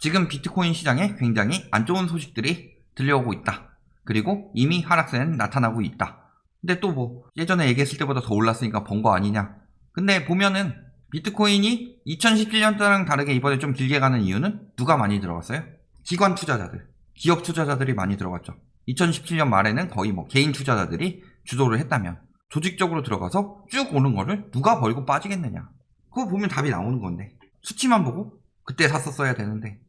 지금 비트코인 시장에 굉장히 안 좋은 소식들이 들려오고 있다. 그리고 이미 하락세는 나타나고 있다. 근데 또 뭐 예전에 얘기했을 때보다 더 올랐으니까 번 거 아니냐. 근데 보면은 비트코인이 2017년도랑 다르게 이번에 좀 길게 가는 이유는 누가 많이 들어갔어요? 기관 투자자들, 기업 투자자들이 많이 들어갔죠. 2017년 말에는 거의 뭐 개인 투자자들이 주도를 했다면 조직적으로 들어가서 쭉 오는 거를 누가 벌고 빠지겠느냐. 그거 보면 답이 나오는 건데 수치만 보고 그때 샀었어야 되는데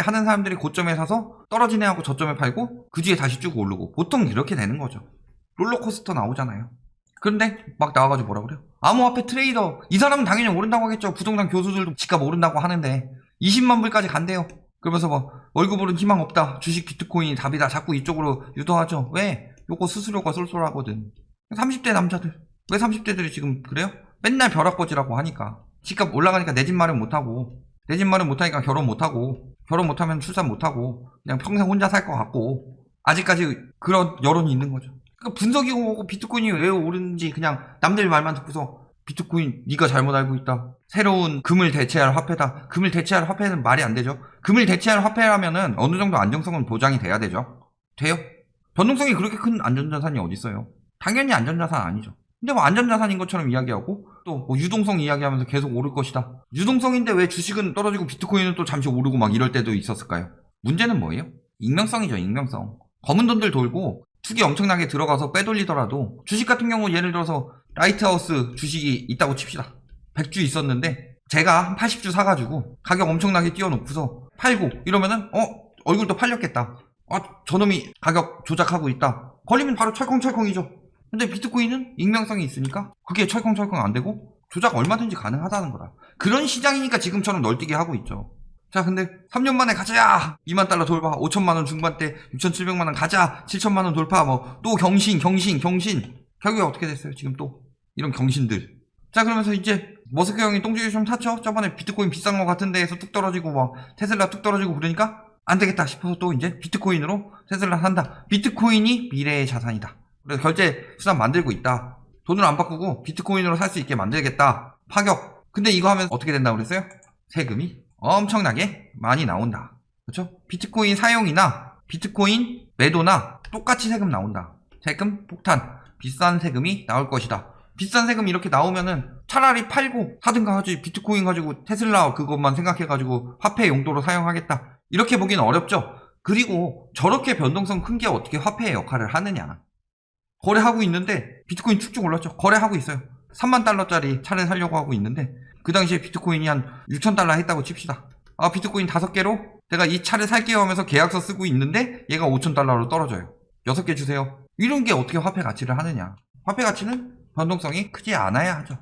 하는 사람들이 고점에 사서 떨어지네 하고 저점에 팔고 그 뒤에 다시 쭉 오르고 보통 이렇게 되는 거죠. 롤러코스터 나오잖아요. 그런데 막 나와가지고 뭐라 그래요? 암호화폐 트레이더 이 사람은 당연히 오른다고 하겠죠. 부동산 교수들도 집값 오른다고 하는데 20만 불까지 간대요. 그러면서 뭐 월급으로는 희망 없다. 주식 비트코인이 답이다. 자꾸 이쪽으로 유도하죠. 왜? 요거 수수료가 쏠쏠하거든. 30대 남자들 왜 30대들이 지금 그래요? 맨날 벼락거지라고 하니까 집값 올라가니까 내 집 마련 못하고 내 집 마련 못하니까 결혼 못하고 결혼 못하면 출산 못하고 그냥 평생 혼자 살 것 같고 아직까지 그런 여론이 있는 거죠. 그러니까 분석이 오고 비트코인이 왜 오르는지 그냥 남들 말만 듣고서 비트코인 네가 잘못 알고 있다. 새로운 금을 대체할 화폐다. 금을 대체할 화폐는 말이 안 되죠. 금을 대체할 화폐라면은 어느 정도 안정성은 보장이 돼야 되죠. 돼요? 변동성이 그렇게 큰 안전자산이 어디 있어요? 당연히 안전자산 아니죠. 근데 뭐 안전자산인 것처럼 이야기하고 또 뭐 유동성 이야기하면서 계속 오를 것이다. 유동성인데 왜 주식은 떨어지고 비트코인은 또 잠시 오르고 막 이럴 때도 있었을까요? 문제는 뭐예요? 익명성이죠. 익명성. 검은 돈들 돌고 투기 엄청나게 들어가서 빼돌리더라도 주식 같은 경우 예를 들어서 라이트하우스 주식이 있다고 칩시다. 100주 있었는데 제가 한 80주 사가지고 가격 엄청나게 띄워놓고서 팔고 이러면은 얼굴도 팔렸겠다. 저놈이 가격 조작하고 있다. 걸리면 바로 철컹철컹이죠. 근데 비트코인은 익명성이 있으니까 그게 철컹철컹 안 되고 조작 얼마든지 가능하다는 거다. 그런 시장이니까 지금처럼 널뛰게 하고 있죠. 자, 근데 3년 만에 가자! 2만 달러 돌파, 5천만원 중반대, 6,700만원 가자! 7천만원 돌파, 뭐, 또 경신. 결국에 어떻게 됐어요, 지금 또? 이런 경신들. 자, 그러면서 이제, 머스크 형이 똥줄이 좀 탔죠? 저번에 비트코인 비싼 거 같은 데에서 뚝 떨어지고, 막, 테슬라 뚝 떨어지고 그러니까, 안 되겠다 싶어서 또 이제 비트코인으로 테슬라 산다. 비트코인이 미래의 자산이다. 그래서 결제 수단 만들고 있다. 돈을 안 바꾸고 비트코인으로 살 수 있게 만들겠다. 파격. 근데 이거 하면 어떻게 된다고 그랬어요? 세금이 엄청나게 많이 나온다. 그렇죠? 비트코인 사용이나 비트코인 매도나 똑같이 세금 나온다. 세금 폭탄. 비싼 세금이 나올 것이다. 비싼 세금 이렇게 나오면은 차라리 팔고 사든가 하지. 비트코인 가지고 테슬라 그것만 생각해가지고 화폐 용도로 사용하겠다. 이렇게 보기는 어렵죠. 그리고 저렇게 변동성 큰 게 어떻게 화폐의 역할을 하느냐. 거래하고 있는데 비트코인 쭉쭉 올랐죠. 거래하고 있어요. 3만 달러짜리 차를 사려고 하고 있는데 그 당시에 비트코인이 한 6천 달러 했다고 칩시다. 비트코인 5개로 내가 이 차를 살게요 하면서 계약서 쓰고 있는데 얘가 5천 달러로 떨어져요. 6개 주세요. 이런 게 어떻게 화폐 가치를 하느냐. 화폐 가치는 변동성이 크지 않아야 하죠.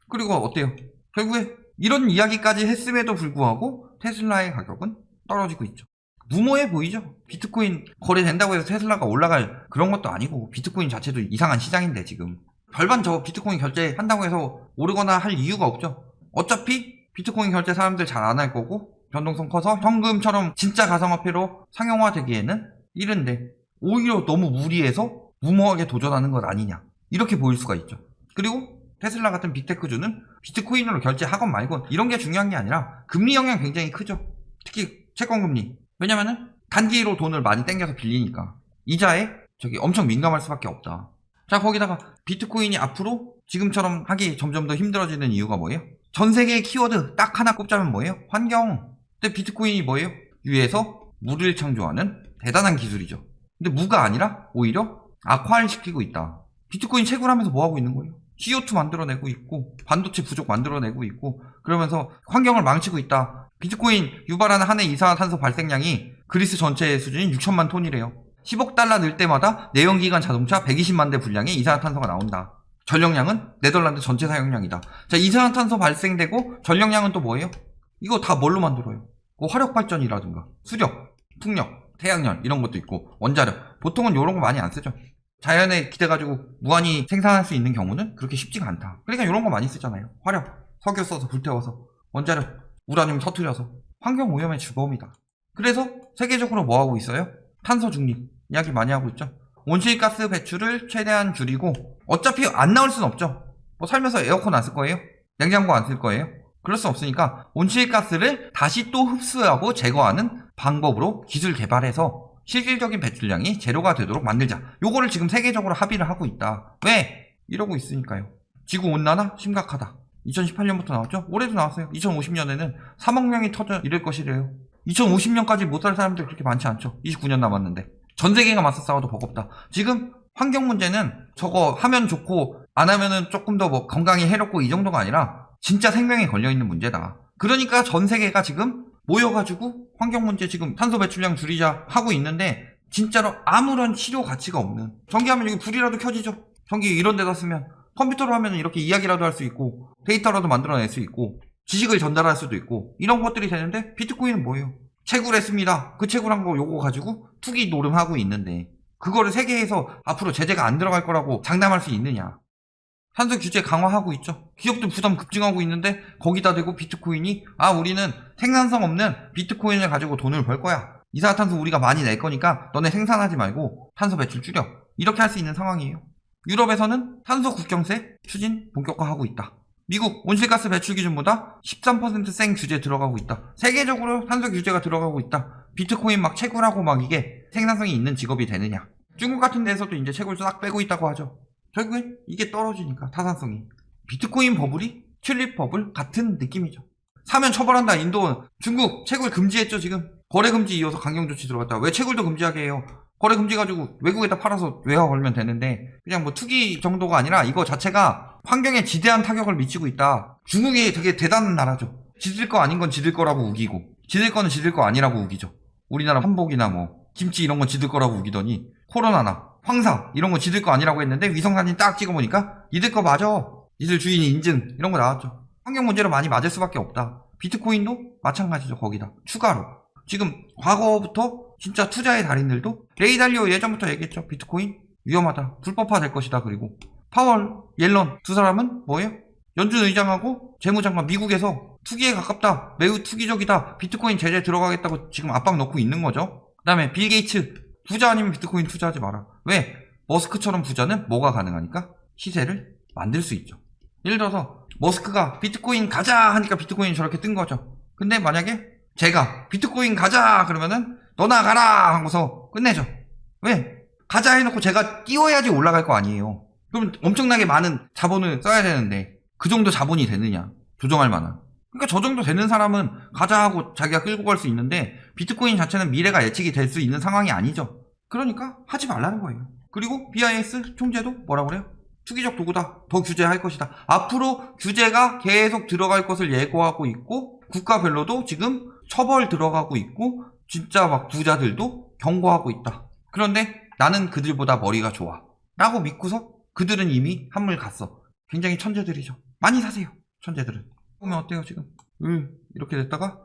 그리고 어때요? 결국에 이런 이야기까지 했음에도 불구하고 테슬라의 가격은 떨어지고 있죠. 무모해 보이죠? 비트코인 거래된다고 해서 테슬라가 올라갈 그런 것도 아니고 비트코인 자체도 이상한 시장인데 지금 별반 저 비트코인 결제한다고 해서 오르거나 할 이유가 없죠. 어차피 비트코인 결제 사람들 잘 안 할 거고 변동성 커서 현금처럼 진짜 가상화폐로 상용화되기에는 이른데 오히려 너무 무리해서 무모하게 도전하는 것 아니냐 이렇게 보일 수가 있죠. 그리고 테슬라 같은 빅테크주는 비트코인으로 결제하건 말건 이런 게 중요한 게 아니라 금리 영향 굉장히 크죠. 특히 채권금리. 왜냐면은 단기로 돈을 많이 땡겨서 빌리니까 이자에 엄청 민감할 수밖에 없다. 자, 거기다가 비트코인이 앞으로 지금처럼 하기 점점 더 힘들어지는 이유가 뭐예요? 전 세계의 키워드 딱 하나 꼽자면 뭐예요? 환경. 근데 비트코인이 뭐예요? 위에서 무를 창조하는 대단한 기술이죠. 근데 무가 아니라 오히려 악화를 시키고 있다. 비트코인 채굴하면서 뭐 하고 있는 거예요? CO2 만들어내고 있고 반도체 부족 만들어내고 있고 그러면서 환경을 망치고 있다. 비트코인 유발하는 한 해 이산화탄소 발생량이 그리스 전체의 수준인 6천만 톤이래요. 10억 달러 늘 때마다 내연기관 자동차 120만 대 분량의 이산화탄소가 나온다. 전력량은 네덜란드 전체 사용량이다. 자, 이산화탄소 발생되고 전력량은 또 뭐예요? 이거 다 뭘로 만들어요? 화력발전이라든가 수력, 풍력, 태양열 이런 것도 있고 원자력. 보통은 이런 거 많이 안 쓰죠. 자연에 기대가지고 무한히 생산할 수 있는 경우는 그렇게 쉽지가 않다. 그러니까 이런 거 많이 쓰잖아요. 화력, 석유 써서 불태워서 원자력, 우라늄 터트려서 환경 오염의 주범이다. 그래서 세계적으로 뭐 하고 있어요? 탄소 중립 이야기 많이 하고 있죠. 온실가스 배출을 최대한 줄이고 어차피 안 나올 순 없죠. 뭐 살면서 에어컨 안 쓸 거예요? 냉장고 안 쓸 거예요? 그럴 수 없으니까 온실가스를 다시 또 흡수하고 제거하는 방법으로 기술 개발해서 실질적인 배출량이 제로가 되도록 만들자. 요거를 지금 세계적으로 합의를 하고 있다. 왜? 이러고 있으니까요. 지구온난화 심각하다. 2018년부터 나왔죠? 올해도 나왔어요. 2050년에는 3억 명이 터져 이럴 것이래요. 2050년까지 못 살 사람들 그렇게 많지 않죠. 29년 남았는데. 전 세계가 맞서 싸워도 버겁다. 지금 환경 문제는 저거 하면 좋고 안 하면은 조금 더 뭐 건강에 해롭고 이 정도가 아니라 진짜 생명에 걸려있는 문제다. 그러니까 전 세계가 지금 모여가지고 환경 문제 지금 탄소 배출량 줄이자 하고 있는데 진짜로 아무런 실효 가치가 없는, 전기하면 여기 불이라도 켜지죠. 전기 이런 데다 쓰면 컴퓨터로 하면 이렇게 이야기라도 할 수 있고 데이터라도 만들어낼 수 있고 지식을 전달할 수도 있고 이런 것들이 되는데 비트코인은 뭐예요? 채굴했습니다. 그 채굴한 거 요거 가지고 투기 노름하고 있는데 그거를 세계에서 앞으로 제재가 안 들어갈 거라고 장담할 수 있느냐. 탄소 규제 강화하고 있죠. 기업들 부담 급증하고 있는데 거기다 대고 비트코인이 우리는 생산성 없는 비트코인을 가지고 돈을 벌 거야. 이산화탄소 우리가 많이 낼 거니까 너네 생산하지 말고 탄소 배출 줄여. 이렇게 할 수 있는 상황이에요. 유럽에서는 탄소 국경세 추진 본격화하고 있다. 미국 온실가스 배출 기준보다 13% 규제 들어가고 있다. 세계적으로 탄소 규제가 들어가고 있다. 비트코인 막 채굴하고 막 이게 생산성이 있는 직업이 되느냐. 중국 같은 데서도 이제 채굴 싹 빼고 있다고 하죠. 결국엔 이게 떨어지니까 타산성이. 비트코인 버블이 튤립 버블 같은 느낌이죠. 사면 처벌한다. 인도, 중국 채굴 금지했죠. 지금 거래 금지 이어서 강경 조치 들어갔다. 왜 채굴도 금지하게 해요? 거래 금지 가지고 외국에다 팔아서 외화 걸면 되는데 그냥 뭐 투기 정도가 아니라 이거 자체가 환경에 지대한 타격을 미치고 있다. 중국이 되게 대단한 나라죠. 지들 거 아닌 건 지들 거라고 우기고 지들 거는 지들 거 아니라고 우기죠. 우리나라 한복이나 뭐 김치 이런 건 지들 거라고 우기더니 코로나나 황사 이런 거 지들 거 아니라고 했는데 위성사진 딱 찍어보니까 이들 거 맞아. 이들 주인이 인증 이런 거 나왔죠. 환경 문제로 많이 맞을 수밖에 없다. 비트코인도 마찬가지죠. 거기다 추가로 지금 과거부터 진짜 투자의 달인들도 레이 달리오 예전부터 얘기했죠. 비트코인 위험하다. 불법화 될 것이다. 그리고 파월, 옐런 두 사람은 뭐예요? 연준 의장하고 재무장관 미국에서 투기에 가깝다. 매우 투기적이다. 비트코인 제재 들어가겠다고 지금 압박 넣고 있는 거죠. 그 다음에 빌 게이츠 부자 아니면 비트코인 투자하지 마라. 왜? 머스크처럼 부자는 뭐가 가능하니까? 시세를 만들 수 있죠. 예를 들어서 머스크가 비트코인 가자 하니까 비트코인이 저렇게 뜬 거죠. 근데 만약에 제가 비트코인 가자 그러면은 너나 가라 하고서 끝내죠. 왜? 가자 해놓고 제가 띄워야지 올라갈 거 아니에요. 그럼 엄청나게 많은 자본을 써야 되는데 그 정도 자본이 되느냐 조정할 만한. 그러니까 저 정도 되는 사람은 가자 하고 자기가 끌고 갈 수 있는데 비트코인 자체는 미래가 예측이 될 수 있는 상황이 아니죠. 그러니까 하지 말라는 거예요. 그리고 BIS 총재도 뭐라고 그래요? 투기적 도구다. 더 규제할 것이다. 앞으로 규제가 계속 들어갈 것을 예고하고 있고 국가별로도 지금 처벌 들어가고 있고 진짜 막 부자들도 경고하고 있다. 그런데 나는 그들보다 머리가 좋아 라고 믿고서 그들은 이미 한물 갔어. 굉장히 천재들이죠. 많이 사세요. 천재들은. 보면 어때요 지금? 이렇게 됐다가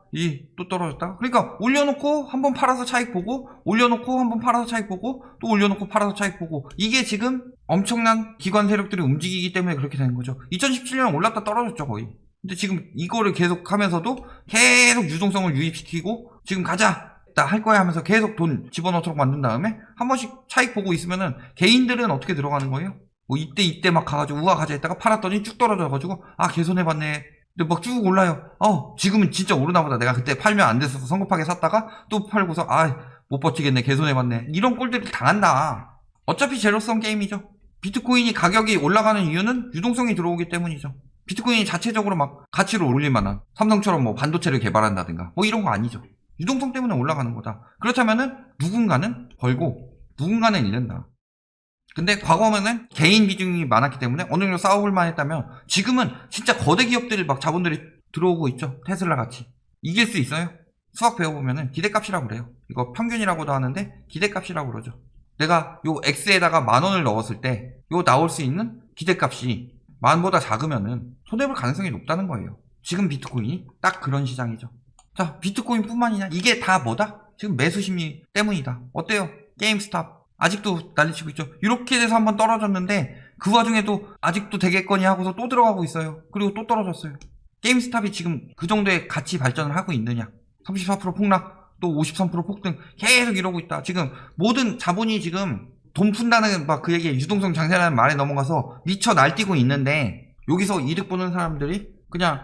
또 떨어졌다가 그러니까 올려놓고 한번 팔아서 차익 보고 올려놓고 한번 팔아서 차익 보고 또 올려놓고 팔아서 차익 보고 이게 지금 엄청난 기관 세력들이 움직이기 때문에 그렇게 되는 거죠. 2017년 올랐다 떨어졌죠 거의. 근데 지금 이거를 계속 하면서도 계속 유동성을 유입시키고 지금 가자 나 할 거야 하면서 계속 돈 집어넣도록 만든 다음에 한 번씩 차익 보고 있으면은 개인들은 어떻게 들어가는 거예요? 뭐 이때 막 가가지고 우와 가자 했다가 팔았더니 쭉 떨어져가지고 개손해봤네. 근데 막 쭉 올라요. 지금은 진짜 오르나 보다. 내가 그때 팔면 안 됐어서 성급하게 샀다가 또 팔고서 못 버티겠네. 개손해봤네. 이런 꼴들을 당한다. 어차피 제로섬 게임이죠. 비트코인이 가격이 올라가는 이유는 유동성이 들어오기 때문이죠. 비트코인이 자체적으로 막 가치를 올릴 만한 삼성처럼 뭐 반도체를 개발한다든가 뭐 이런 거 아니죠. 유동성 때문에 올라가는 거다. 그렇다면은 누군가는 벌고 누군가는 잃는다. 근데 과거에는 개인 비중이 많았기 때문에 어느 정도 싸워볼만 했다면 지금은 진짜 거대 기업들이 막 자본들이 들어오고 있죠. 테슬라 같이. 이길 수 있어요? 수학 배워보면은 기대값이라고 그래요. 이거 평균이라고도 하는데 기대값이라고 그러죠. 내가 요 X에다가 10,000원을 넣었을 때 요 나올 수 있는 기대값이 10,000보다 작으면은 손해볼 가능성이 높다는 거예요. 지금 비트코인이 딱 그런 시장이죠. 자, 비트코인 뿐만이냐? 이게 다 뭐다? 지금 매수 심리 때문이다. 어때요? 게임스탑. 아직도 난리치고 있죠. 이렇게 돼서 한번 떨어졌는데 그 와중에도 아직도 되겠거니 하고서 또 들어가고 있어요. 그리고 또 떨어졌어요. 게임스탑이 지금 그 정도의 가치 발전을 하고 있느냐? 34% 폭락, 또 53% 폭등 계속 이러고 있다. 지금 모든 자본이 지금 돈 푼다는 막 그 얘기에 유동성 장세라는 말에 넘어가서 미쳐 날뛰고 있는데 여기서 이득 보는 사람들이 그냥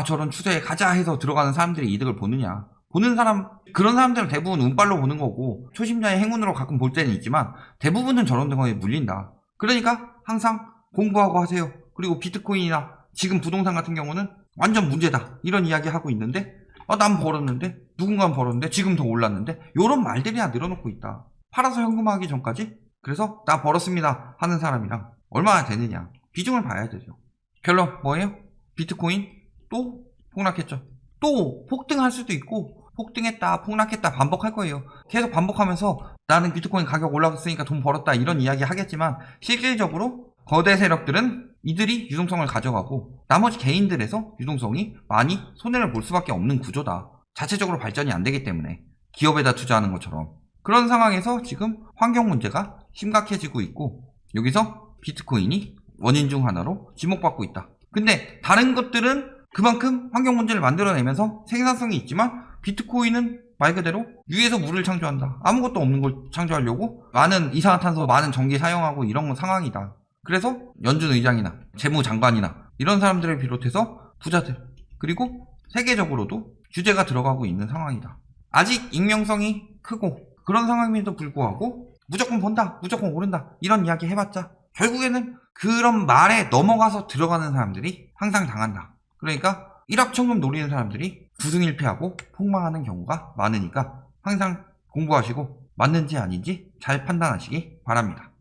저런 추세에 가자 해서 들어가는 사람들이 이득을 보느냐. 보는 사람, 그런 사람들은 대부분 운빨로 보는 거고 초심자의 행운으로 가끔 볼 때는 있지만 대부분은 저런 거에 물린다. 그러니까 항상 공부하고 하세요. 그리고 비트코인이나 지금 부동산 같은 경우는 완전 문제다 이런 이야기 하고 있는데 난 벌었는데 누군가는 벌었는데 지금 더 올랐는데 이런 말들이나 늘어놓고 있다. 팔아서 현금화하기 전까지 그래서 나 벌었습니다 하는 사람이랑 얼마나 되느냐 비중을 봐야 되죠. 결론 뭐예요? 비트코인 또 폭락했죠. 또 폭등할 수도 있고 폭등했다 폭락했다 반복할 거예요. 계속 반복하면서 나는 비트코인 가격 올라갔으니까 돈 벌었다 이런 이야기 하겠지만 실질적으로 거대 세력들은 이들이 유동성을 가져가고 나머지 개인들에서 유동성이 많이 손해를 볼 수밖에 없는 구조다. 자체적으로 발전이 안 되기 때문에 기업에다 투자하는 것처럼 그런 상황에서 지금 환경 문제가 심각해지고 있고 여기서 비트코인이 원인 중 하나로 지목받고 있다. 근데 다른 것들은 그만큼 환경 문제를 만들어내면서 생산성이 있지만 비트코인은 말 그대로 위에서 물을 창조한다. 아무것도 없는 걸 창조하려고 많은 이산화탄소, 많은 전기 사용하고 이런 상황이다. 그래서 연준 의장이나 재무장관이나 이런 사람들을 비롯해서 부자들 그리고 세계적으로도 규제가 들어가고 있는 상황이다. 아직 익명성이 크고 그런 상황임에도 불구하고 무조건 번다, 무조건 오른다 이런 이야기 해봤자 결국에는 그런 말에 넘어가서 들어가는 사람들이 항상 당한다. 그러니까 일확천금 노리는 사람들이 부승일패하고 폭망하는 경우가 많으니까 항상 공부하시고 맞는지 아닌지 잘 판단하시기 바랍니다.